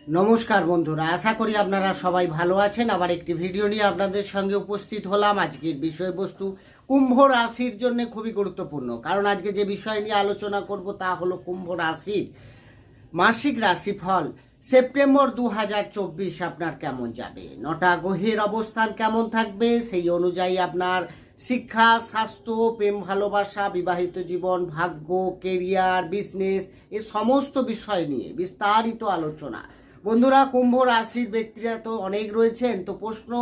নমস্কার বন্ধুরা, আশা করি আপনারা সবাই ভালো আছেন। আবার একটি ভিডিও নিয়ে আপনাদের সঙ্গে উপস্থিত হলাম। আজকের বিষয়বস্তু কুম্ভ রাশির জন্য খুবই গুরুত্বপূর্ণ, কারণ আজকে যে বিষয় নিয়ে আলোচনা করব তা হলো কুম্ভ রাশির মাসিক রাশিফল সেপ্টেম্বর 2024 আপনার কেমন যাবে, 9টা গ্রহের অবস্থান কেমন থাকবে, সেই অনুযায়ী আপনার শিক্ষা, স্বাস্থ্য, প্রেম ভালোবাসা, বিবাহিত জীবন, ভাগ্য, কেরিয়ার, বিজনেস এ সমস্ত বিষয় নিয়ে বিস্তারিত আলোচনা। বন্ধুরা, কুম্ভ রাশির ব্যক্তিরা তো অনেক রয়েছেন, তো প্রশ্ন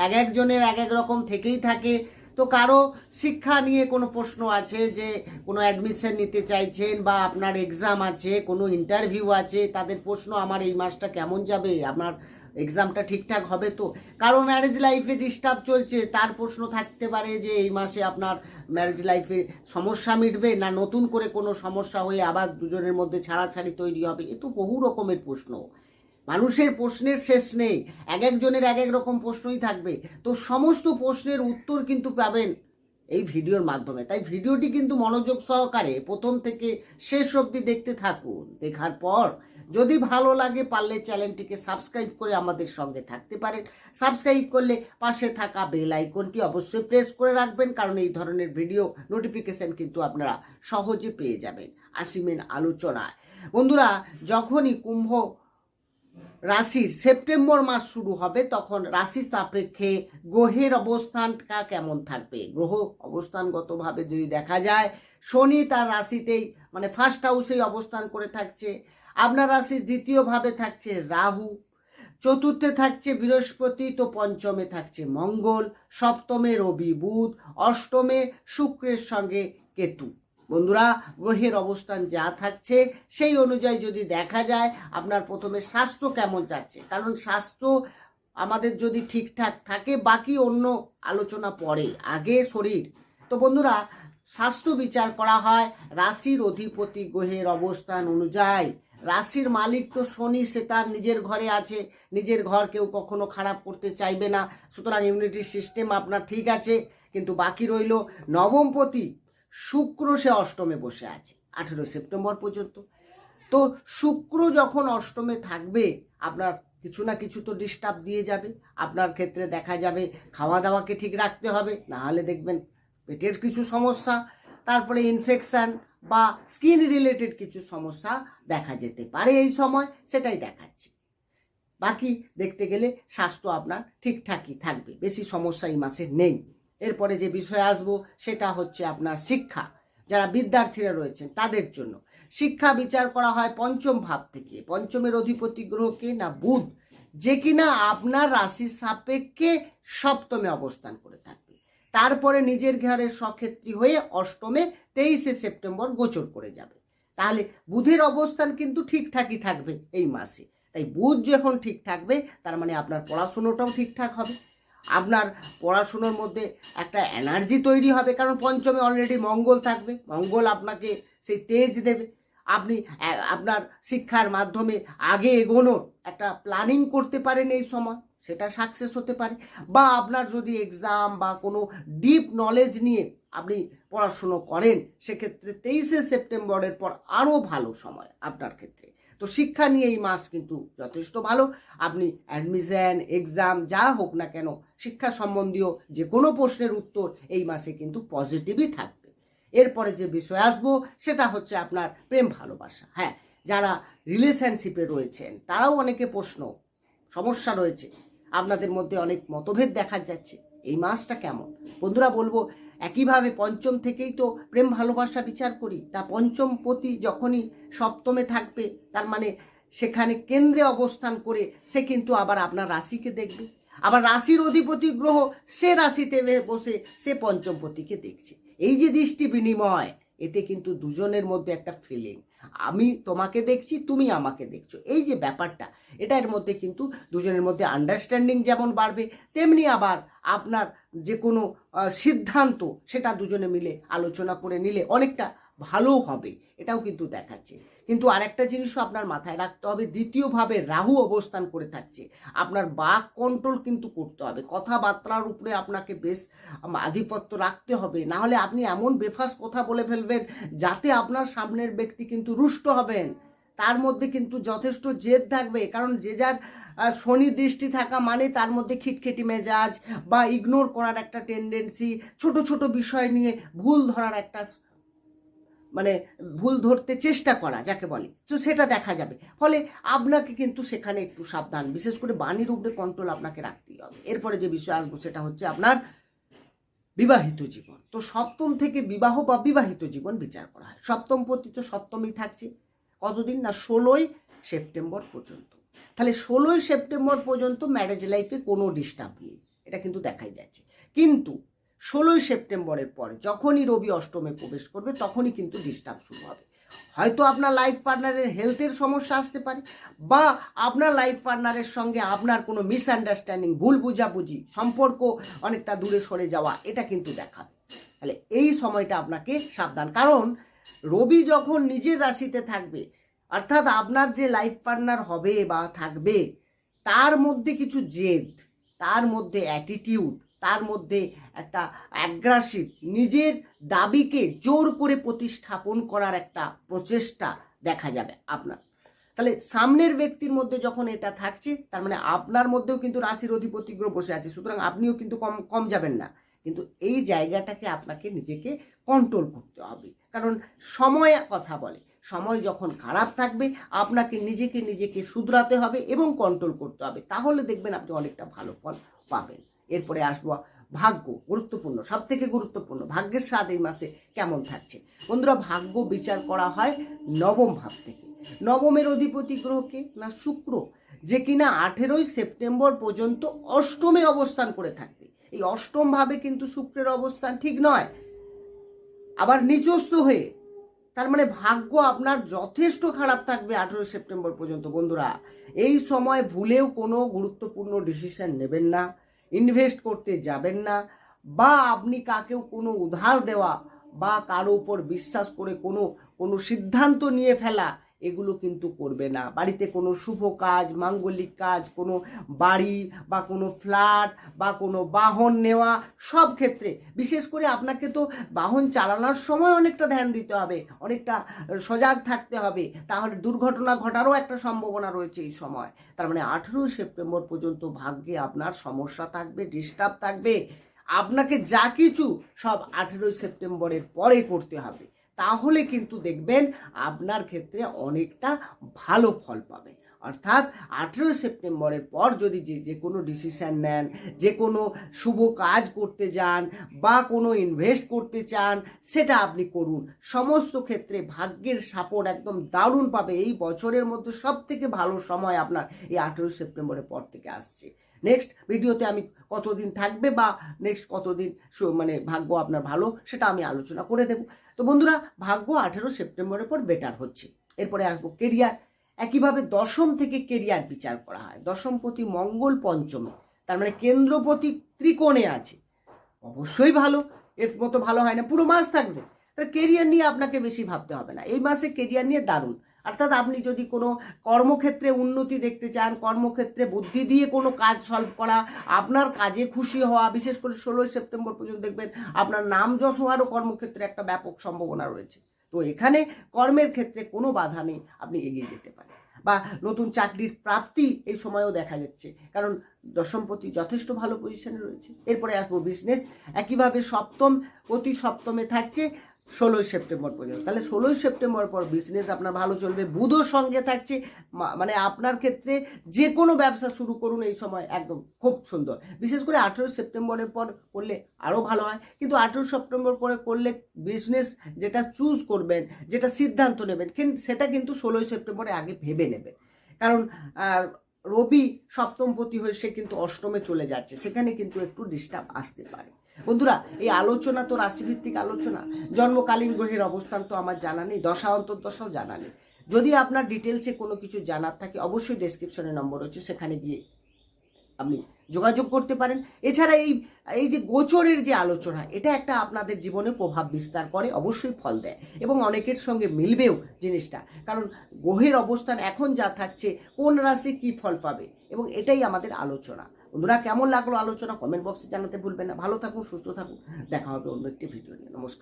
এক একজনের এক এক রকম থেকেই থাকে। তো কারো শিক্ষা নিয়ে কোনো প্রশ্ন আছে, যে কোনো অ্যাডমিশন নিতে চাইছেন বা আপনার এক্সাম আছে, কোনো ইন্টারভিউ আছে, তাদের প্রশ্ন আমার এই মাসটা কেমন যাবে, আমার এক্সামটা ঠিকঠাক হবে তো। কারো ম্যারেজ লাইফে ডিস্টার্ব চলছে, তার প্রশ্ন থাকতে পারে যে এই মাসে আপনার ম্যারেজ লাইফে সমস্যা মিটবে না নতুন করে কোনো সমস্যা হয়ে আবার দুজনের মধ্যে ছাড়াছাড়ি তৈরি হবে। এ তো বহু রকমের প্রশ্ন, মানুষের প্রশ্নের শেষ নেই, এক একজনের এক এক রকম প্রশ্নই থাকবে। তো সমস্ত প্রশ্নের উত্তর কিন্তু পাবেন এই ভিডিওর মাধ্যমে। তাই ভিডিওটি কিন্তু মনোযোগ সহকারে প্রথম থেকে শেষ অবধি দেখতে থাকুন। দেখার পর যদি ভালো লাগে, পারলে চ্যানেলটিকে সাবস্ক্রাইব করে আমাদের সঙ্গে থাকতে পারেন। সাবস্ক্রাইব করলে পাশে থাকা বেল আইকনটি অবশ্যই প্রেস করে রাখবেন, কারণ এই ধরনের ভিডিও নোটিফিকেশন কিন্তু আপনারা সহজে পেয়ে যাবেন। আসিমেন আলোচনায়। বন্ধুরা, যখনই কুম্ভ রাশির সেপ্টেম্বর মাস শুরু হবে, তখন রাশি সাপেক্ষে গ্রহের অবস্থানটা কেমন থাকবে। গ্রহ অবস্থানগতভাবে যদি দেখা যায়, শনি তার রাশিতেই মানে ফার্স্ট হাউসেই অবস্থান করে থাকছে। আপনার রাশির দ্বিতীয় ভাবে থাকছে রাহু, চতুর্থে থাকছে বৃহস্পতি, তো পঞ্চমে থাকছে মঙ্গল, সপ্তমে রবি বুধ, অষ্টমে শুক্রের সঙ্গে কেতু। বন্ধুরা, গ্রহের অবস্থান যা থাকছে সেই অনুযায়ী যদি দেখা যায় আপনার প্রথমে স্বাস্থ্য কেমন যাচ্ছে, কারণ স্বাস্থ্য আমাদের যদি ঠিকঠাক থাকে বাকি অন্য আলোচনা পরে, আগে শরীর। তো বন্ধুরা, স্বাস্থ্য বিচার করা হয় রাশির অধিপতি গ্রহের অবস্থান অনুযায়ী। রাশির মালিক তো শনি, সে তার নিজের ঘরে আছে, নিজের ঘর কেউ কখনো খারাপ করতে চাইবে না, সুতরাং ইমিউনিটি সিস্টেম আপনার ঠিক আছে। কিন্তু বাকি রইল নবমপতি শুক্র, সে অষ্টমে বসে আছে 18 সেপ্টেম্বর পর্যন্ত। তো শুক্র যখন অষ্টমে থাকবে, আপনার কিছু না কিছু তো ডিস্টার্ব দিয়ে যাবে। আপনার ক্ষেত্রে দেখা যাবে খাওয়া দাওয়াকে ঠিক রাখতে হবে, না হলে দেখবেন পেটের কিছু সমস্যা, তারপরে ইনফেকশন বা স্কিন রিলেটেড কিছু সমস্যা দেখা যেতে পারে এই সময়, সেটাই দেখাচ্ছে। বাকি দেখতে গেলে স্বাস্থ্য আপনার ঠিকঠাকই থাকবে, বেশি সমস্যা এই মাসে নেই। এরপরে যে বিষয়ে আসবো সেটা হচ্ছে আপনার শিক্ষা। যারা বিদ্যার্থীরা রয়েছেন তাদের জন্য শিক্ষা বিচার করা হয় পঞ্চম ভাব থেকে। পঞ্চমের অধিপতি গ্রহকে না বুধ, যে কিনা আপনার রাশির সাপেক্ষে সপ্তমে অবস্থান করে থাকবে। তারপরে নিজের ঘরের সক্ষেত্রী হয়ে অষ্টমে 23 সেপ্টেম্বর গোচর করে যাবে। তাহলে বুধের অবস্থান কিন্তু ঠিকঠাকই থাকবে এই মাসে। তাই বুধ যখন ঠিক থাকবে, তার মানে আপনার পড়াশুনোটাও ঠিকঠাক হবে, আপনার পড়াশুনোর মধ্যে একটা এনার্জি তৈরি হবে, কারণ পঞ্চমে অলরেডি মঙ্গল থাকবে। মঙ্গল আপনাকে সেই তেজ দেবে, আপনি আপনার শিক্ষার মাধ্যমে আগে এগোনোর একটা প্ল্যানিং করতে পারেন এই সময়, সেটা সাকসেস হতে পারে। বা আপনার যদি এক্সাম বা কোনো ডিপ নলেজ নিয়ে আপনি পড়াশুনো করেন, সেক্ষেত্রে 23 সেপ্টেম্বরের পর আরও ভালো সময় আপনার ক্ষেত্রে। তো শিক্ষা নিয়ে এই মাস কিন্তু যথেষ্ট ভালো। আপনি অ্যাডমিশন, এক্সাম যা হোক না কেন, শিক্ষা সম্বন্ধীয় যে কোনো প্রশ্নের উত্তর এই মাসে কিন্তু পজিটিভই থাকবে। এরপরে যে বিষয় আসবো সেটা হচ্ছে আপনার প্রেম ভালোবাসা। হ্যাঁ, যারা রিলেশনশিপে রয়েছেন তারাও অনেকে প্রশ্ন সমস্যা রয়েছে, আপনাদের মধ্যে অনেক মতভেদ দেখা যাচ্ছে। এই মাসটা কেমন? বন্ধুরা, বলবো একইভাবে পঞ্চম থেকেই তো প্রেম ভালোবাসা বিচার করি। তা পঞ্চম পতি যখনই সপ্তমে থাকবে, তার মানে সেখানে কেন্দ্রে অবস্থান করে সে কিন্তু আবার আপনার রাশিকে দেখবে। আবার রাশির অধিপতি গ্রহ সে রাশিতে বসে সে পঞ্চম পতিকে দেখছে। এই যে দৃষ্টি বিনিময়, এতে কিন্তু দুজনের মধ্যে একটা ফিলিং, আমি তোমাকে দেখছি, তুমি আমাকে দেখছো, এই যে ব্যাপারটা, এটার মধ্যে কিন্তু দুজনের মধ্যে আন্ডারস্ট্যান্ডিং যেমন বাড়বে, তেমনি আবার আপনার যে কোনো সিদ্ধান্ত সেটা দুজনে মিলে আলোচনা করে নিলে অনেকটা ভালো হবে, এটাও কিন্তু দেখাচ্ছে। কিন্তু আরেকটা জিনিসও আপনার মাথায় রাখতে হবে, দ্বিতীয়ভাবে রাহু অবস্থান করে থাকছে। আপনার বাক কন্ট্রোল কিন্তু করতে হবে, কথাবার্তার উপরে আপনাকে বেশ আধিপত্য রাখতে হবে, না হলে আপনি এমন বেফাস কথা বলে ফেলবেন যাতে আপনার সামনের ব্যক্তি কিন্তু রুষ্ট হবেন। তার মধ্যে কিন্তু যথেষ্ট জেদ থাকবে, কারণ যে যার শনি দৃষ্টি থাকা মানে তার মধ্যে খিটখিটি মেজাজ বা ইগনোর করার একটা টেন্ডেন্সি, ছোট ছোট বিষয় নিয়ে ভুল ধরার একটা মানে ভুল ধরতে চেষ্টা করা যাকে বলে, তো সেটা দেখা যাবে। ফলে আপনাকে কিন্তু সেখানে একটু সাবধান, বিশেষ করে বাণীর উপরে কন্ট্রোল আপনাকে রাখতেই হবে। এরপরে যে বিষয় আসবো সেটা হচ্ছে আপনার বিবাহিত জীবন। তো সপ্তম থেকে বিবাহ বা বিবাহিত জীবন বিচার করা হয়। সপ্তম পতি তো সপ্তমই থাকছে কতদিন না 16ই সেপ্টেম্বর পর্যন্ত। তাহলে 16ই সেপ্টেম্বর পর্যন্ত ম্যারেজ লাইফে কোনো ডিস্টার্ব নেই, এটা কিন্তু দেখাই যাচ্ছে। কিন্তু 16ই সেপ্টেম্বরের পরে যখনই রবি অষ্টমে প্রবেশ করবে তখনই কিন্তু ডিস্টার্ব শুরু হবে। হয়তো আপনার লাইফ পার্টনারের হেলথের সমস্যা আসতে পারে, বা আপনার লাইফ পার্টনারের সঙ্গে আপনার কোনো মিসআন্ডারস্ট্যান্ডিং, ভুল বুঝাবুঝি, সম্পর্ক অনেকটা দূরে সরে যাওয়া, এটা কিন্তু দেখাবে। তাহলে এই সময়টা আপনাকে সাবধান, কারণ রবি যখন নিজের রাশিতে থাকবে, অর্থাৎ আপনার যে লাইফ পার্টনার হবে বা থাকবে তার মধ্যে কিছু জেদ, তার মধ্যে অ্যাটিটিউড, তার মধ্যে একটা অ্যাগ্রাসিভ, নিজের দাবিকে জোর করে প্রতিস্থাপন করার একটা প্রচেষ্টা দেখা যাবে আপনার। তাহলে সামনের ব্যক্তির মধ্যে যখন এটা থাকছে, তার মানে আপনার মধ্যেও কিন্তু রাশির অধিপতি গ্রহ বসে আছে, সুতরাং আপনিও কিন্তু কম যাবেন না। কিন্তু এই জায়গাটাকে আপনাকে নিজেকে কন্ট্রোল করতে হবে, কারণ সময় কথা বলে। সময় যখন খারাপ থাকবে আপনাকে নিজেকে শুধরাতে হবে এবং কন্ট্রোল করতে হবে, তাহলে দেখবেন আপনি অনেকটা ভালো ফল পাবেন। এরপরে আসবো ভাগ্য, গুরুত্বপূর্ণ, সব থেকে গুরুত্বপূর্ণ ভাগ্যের স্বাদ এই মাসে কেমন থাকছে। বন্ধুরা, ভাগ্য বিচার করা হয় নবম ভাব থেকে। নবমের অধিপতি গ্রহকে না শুক্র, যে কিনা 18ই সেপ্টেম্বর পর্যন্ত অষ্টমে অবস্থান করে থাকবে। এই অষ্টম ভাবে কিন্তু শুক্রের অবস্থান ঠিক নয়, আবার নিচস্থ হয়ে, তার মানে ভাগ্য আপনার যথেষ্ট খারাপ থাকবে 18 সেপ্টেম্বর পর্যন্ত। বন্ধুরা, এই সময় ভুলেও কোনো গুরুত্বপূর্ণ ডিসিশন নেবেন না, ইনভেস্ট করতে যাবেন না, বা আপনি কাকেও কোনো উধার দেওয়া বা কারো উপর বিশ্বাস করে কোনো সিদ্ধান্ত নিয়ে ফেলা, এগুলো কিন্তু করবে না। বাড়িতে কোনো শুভ কাজ, মাঙ্গলিক কাজ, কোনো বাড়ি বা কোনো ফ্ল্যাট বা কোনো বাহন নেওয়া, সব ক্ষেত্রে বিশেষ করে আপনাকে তো বাহন চালানোর সময় অনেকটা ধ্যান দিতে হবে, অনেকটা সজাগ থাকতে হবে, তাহলে দুর্ঘটনা ঘটারও একটা সম্ভাবনা রয়েছে এই সময়। তার মানে 18 সেপ্টেম্বর পর্যন্ত ভাগ্যে আপনার সমস্যা থাকবে, ডিস্টার্ব থাকবে। আপনাকে যা কিছু সব 18 সেপ্টেম্বরের পরে করতে হবে, তাহলে কিন্তু দেখবেন আপনার ক্ষেত্রে অনেকটা ভালো ফল পাবেন। অর্থাৎ 18 সেপ্টেম্বরের পর যদি যে কোনো ডিসিশন নেন, যে কোনো শুভ কাজ করতে যান বা কোনো ইনভেস্ট করতে চান, সেটা আপনি করুন। সমস্ত ক্ষেত্রে ভাগ্যের সাপোর্ট একদম দারুণ পাবে। এই বছরের মধ্যে সব থেকে ভালো সময় আপনার এই 18 সেপ্টেম্বরের পর থেকে আসছে। নেক্সট ভিডিওতে আমি কতদিন থাকবে বা নেক্সট কতদিন মানে ভাগ্য আপনার ভালো, সেটা আমি আলোচনা করে দেব। তো বন্ধুরা, ভাগ্য 18 সেপ্টেম্বরের পর বেটার হচ্ছে। এরপরে আসবো কেরিয়ার। একইভাবে দশম থেকে কেরিয়ার বিচার করা হয়। দশমপতি মঙ্গল পঞ্চমে, তার মানে কেন্দ্রপতি ত্রিকোণে আছে, অবশ্যই ভালো, এর মতো ভালো হয় না, পুরো মাস থাকবে। তাহলে কেরিয়ার নিয়ে আপনাকে বেশি ভাবতে হবে না, এই মাসে কেরিয়ার নিয়ে দারুণ। অর্থাৎ আপনি যদি কোনো কর্মক্ষেত্রে উন্নতি দেখতে চান, কর্মক্ষেত্রে বুদ্ধি দিয়ে কোনো কাজ সলভ করা, আপনার কাজে খুশি হওয়া, বিশেষ করে 16 সেপ্টেম্বর পর্যন্ত দেখবেন আপনার নাম যশ হওয়ারও কর্মক্ষেত্রে একটা ব্যাপক সম্ভাবনা রয়েছে। তো এখানে কর্মের ক্ষেত্রে কোনো বাধা নেই, আপনি এগিয়ে যেতে পারেন, বা নতুন চাকরির প্রাপ্তি এই সময়ও দেখা যাচ্ছে, কারণ দশমপতি যথেষ্ট ভালো পজিশনে রয়েছে। এরপরে আসবো বিজনেস। একইভাবে সপ্তম প্রতি সপ্তমে থাকছে 16 সেপ্টেম্বর পর্যন্ত। তাহলে 16 সেপ্টেম্বর পর বিজনেস আপনার ভালো চলবে। বুধও সঙ্গে থাকছে, মানে আপনার ক্ষেত্রে যে কোনো ব্যবসা শুরু করুন এই সময় একদম খুব সুন্দর। বিশেষ করে 18 সেপ্টেম্বরের পর করলে আরও ভালো হয়, কিন্তু 18 সেপ্টেম্বর পরে করলে বিজনেস যেটা চুজ করবেন, যেটা সিদ্ধান্ত নেবেন, সেটা কিন্তু 16 সেপ্টেম্বরে আগে ভেবে নেবেন, কারণ রবি সপ্তমপতি হয়ে সে কিন্তু অষ্টমে চলে যাচ্ছে, সেখানে কিন্তু একটু ডিস্টার্ব আসতে পারে। বন্ধুরা, এই আলোচনা তো রাশিভিত্তিক আলোচনা, জন্মকালীন গ্রহের অবস্থান তো আমার জানা নেই, দশা অন্তর্দশাও জানা নেই। যদি আপনার ডিটেলসে কোনো কিছু জানার থাকে, অবশ্যই ডেসক্রিপশনে নম্বর রয়েছে, সেখানে গিয়ে আপনি যোগাযোগ করতে পারেন। এছাড়া এই যে গোচরের যে আলোচনা, এটা একটা আপনাদের জীবনে প্রভাব বিস্তার করে, অবশ্যই ফল দেয় এবং অনেকের সঙ্গে মিলবেও জিনিসটা, কারণ গ্রহের অবস্থান এখন যা থাকছে, কোন রাশি কি ফল পাবে, এবং এটাই আমাদের আলোচনা। বন্ধুরা, কেমন লাগলো আলোচনা কমেন্ট বক্সে জানাতে ভুলবেন না। ভালো থাকুন, সুস্থ থাকুন, দেখা হবে অন্য একটি ভিডিও নিয়ে। নমস্কার।